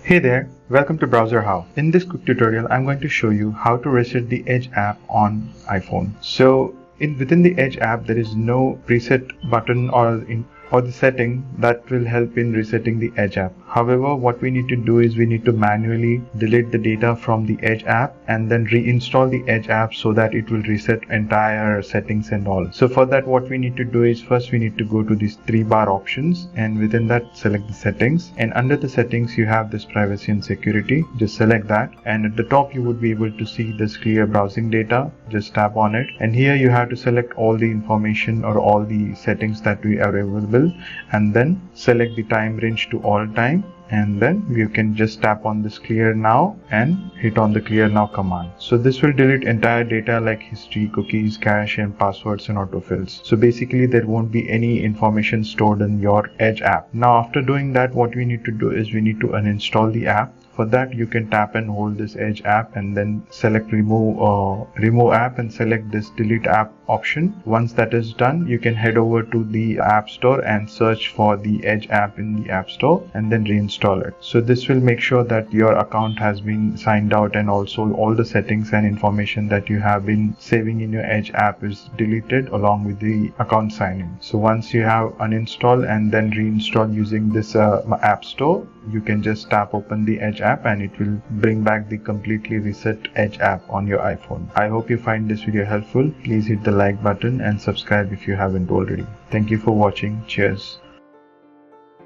Hey there, welcome to Browser How. In this quick tutorial, I'm going to show you how to reset the Edge app on iPhone. So within the Edge app, there is no preset button or the setting that will help in resetting the Edge app. However, what we need to do is we need to manually delete the data from the Edge app and then reinstall the Edge app so that it will reset entire settings and all. So for that, what we need to do is first we need to go to these 3-bar options, and within that select the settings, and under the settings you have this privacy and security. Just select that, and at the top you would be able to see this clear browsing data. Just tap on it, and here you have to select all the information or all the settings that are available, and then select the time range to all time, and then you can just tap on this clear now and hit on the clear now command. So this will delete entire data like history, cookies, cache, and passwords and autofills. So basically there won't be any information stored in your Edge app. Now after doing that, what we need to do is we need to uninstall the app. For that, you can tap and hold this Edge app and then select remove app and select this delete app option. Once that is done, you can head over to the App Store and search for the Edge app in the App Store and then reinstall it. So this will make sure that your account has been signed out, and also all the settings and information that you have been saving in your Edge app is deleted along with the account signing. So once you have uninstalled and then reinstall using this App Store, you can just tap open the Edge app and it will bring back the completely reset Edge app on your iPhone. I hope you find this video helpful. Please hit the like button and subscribe if you haven't already. Thank you for watching. Cheers.